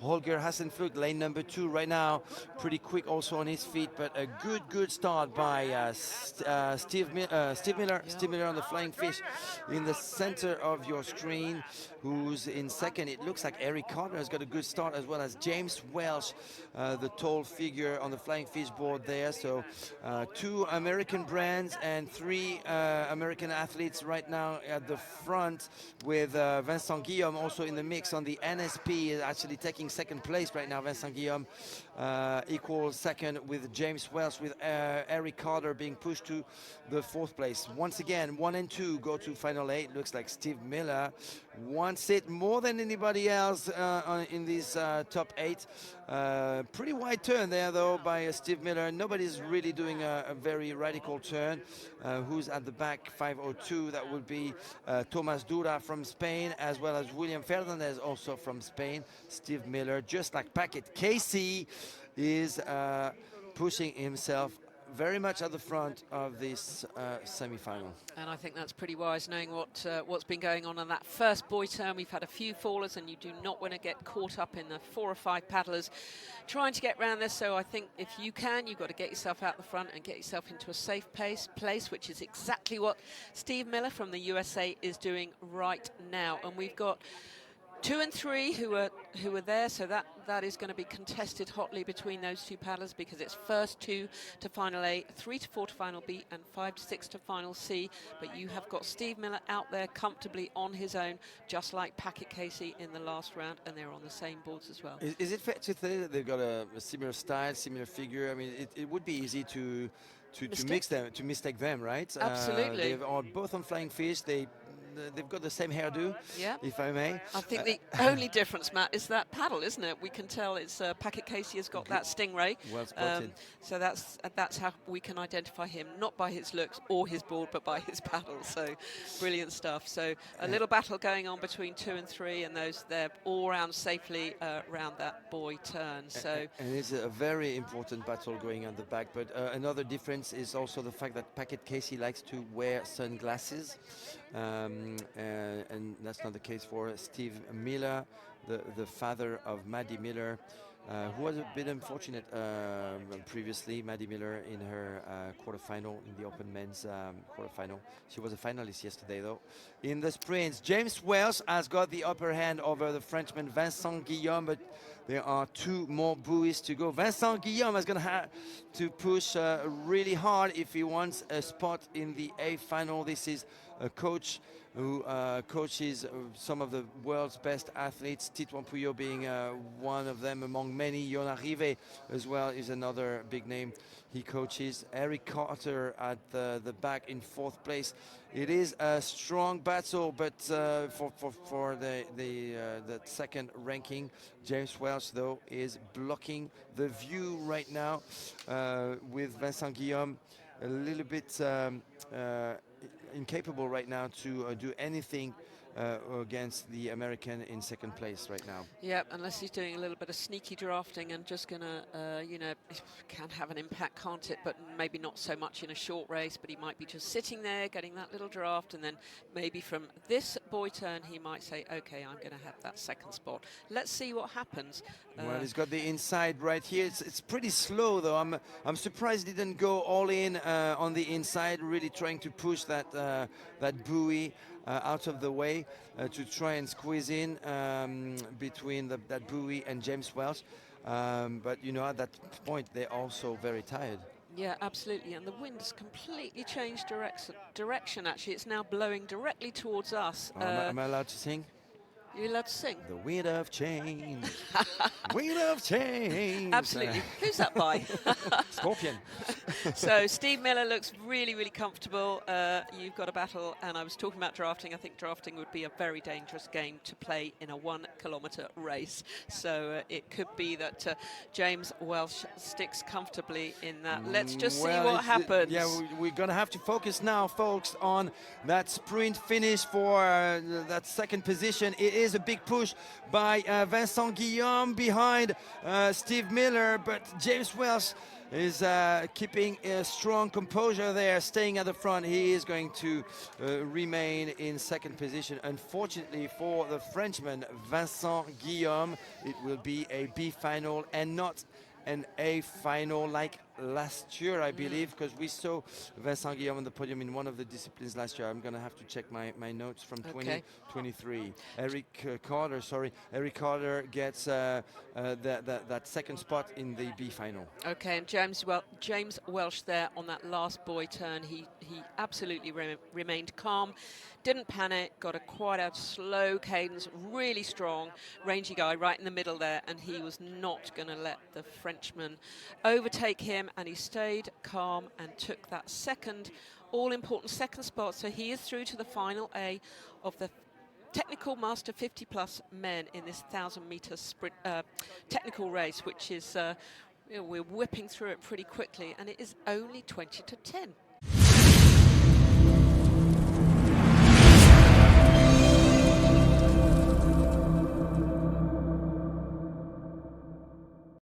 Holger Hassenflug, lane number 2 right now. Pretty quick also on his feet, but a good start by Steve Miller. Steve Miller on the flying fish in the center of your screen, who's in second. It looks like Eric Carter has got a good start, as well as James Welsh, the tall figure on the flying fish board there. So 2 American brands and 3 American athletes right now at the front, with Vincent Guillaume also in the mix on the NSP, actually taking second place right now. Vincent Guillaume equal second with James Welsh, with Eric Carter being pushed to the 4th place. Once again, 1 and 2 go to final 8. Looks like Steve Miller wants it more than anybody else in these top 8. Pretty wide turn there though by Steve Miller. Nobody's really doing a very radical turn. Who's at the back? 5:02. That would be Thomas Dura from Spain, as well as William Fernandez also from Spain. Steve Miller, just like Packet Casey, is pushing himself very much at the front of this semi-final. And I think that's pretty wise, knowing what's been going on that first boy turn. We've had a few fallers, and you do not want to get caught up in the 4 or 5 paddlers trying to get around this. So I think if you can, you've got to get yourself out the front and get yourself into a safe place, which is exactly what Steve Miller from the USA is doing right now. And we've got 2 and 3 who are there, so that is going to be contested hotly between those 2 paddlers, because it's first 2 to final A, 3 to 4 to final B, and 5 to 6 to final C. But you have got Steve Miller out there comfortably on his own, just like Packet Casey in the last round, and they're on the same boards as well. Is it fair to say that they've got a similar style, similar figure? I mean, it would be easy to mix them, to mistake them, right? Absolutely. They are both on flying fish. They've got the same hairdo, yeah, if I may. I think the only difference, Matt, is that paddle, isn't it? We can tell it's Packet Casey has got that stingray. Well spotted. So that's how we can identify him, not by his looks or his board, but by his paddle. So brilliant stuff. So a little battle going on between 2 and 3, and they're all round safely around that boy turn. So and it's a very important battle going on the back. But another difference is also the fact that Packet Casey likes to wear sunglasses. And that's not the case for Steve Miller, the father of Maddie Miller, who was a bit unfortunate previously. Maddie Miller in her quarterfinal, in the Open Men's quarterfinal. She was a finalist yesterday though. In the sprints, James Welsh has got the upper hand over the Frenchman Vincent Guillaume, but there are 2 more buoys to go. Vincent Guillaume is going to have to push really hard if he wants a spot in the A final. This is a coach who coaches some of the world's best athletes, Titouan Pouillot being one of them among many. Yona Rive as well is another big name he coaches. Eric Carter at the back in 4th place. It is a strong battle, but for the second ranking, James Welsh though is blocking the view right now with Vincent Guillaume a little bit incapable right now to do anything against the American in 2nd place right now. Yeah, unless he's doing a little bit of sneaky drafting and just gonna, it can have an impact, can't it? But maybe not so much in a short race, but he might be just sitting there getting that little draft, and then maybe from this boy turn he might say, okay, I'm gonna have that 2nd spot. Let's see what happens. Well, he's got the inside right here. It's pretty slow though. I'm surprised he didn't go all in on the inside, really trying to push that that buoy out of the way to try and squeeze in between that buoy and James Welsh. But you know, at that point they're also very tired. Yeah, absolutely, and the wind has completely changed direction. Actually, it's now blowing directly towards us. Am I allowed to sing? You're allowed to sing. The wind of change. Wind of change. Absolutely. Who's that by? Scorpion. So Steve Miller looks really, really comfortable. You've got a battle, and I was talking about drafting. I think drafting would be a very dangerous game to play in a 1 kilometre race. So it could be that James Welsh sticks comfortably in that. Let's just see what happens. Yeah, we're going to have to focus now, folks, on that sprint finish for that 2nd position. It is is a big push by Vincent Guillaume behind Steve Miller, but James Welsh is keeping a strong composure there, staying at the front. He is going to remain in second position. Unfortunately for the Frenchman, Vincent Guillaume, it will be a B final and not an A final like last year, I believe, because we saw Vincent Guillaume on the podium in one of the disciplines last year. I'm going to have to check my notes from 2023. Eric Carter gets that second spot in the B final. Okay, and James Welsh there on that last buoy turn, he absolutely remained calm, didn't panic, got a quite a slow cadence, really strong, rangy guy right in the middle there, and he was not going to let the Frenchman overtake him, and he stayed calm and took that second, all-important second spot. So he is through to the final A of the Technical Master 50-plus men in this 1,000-meter sprint technical race, which is we're whipping through it pretty quickly, and it is only 20 to 10.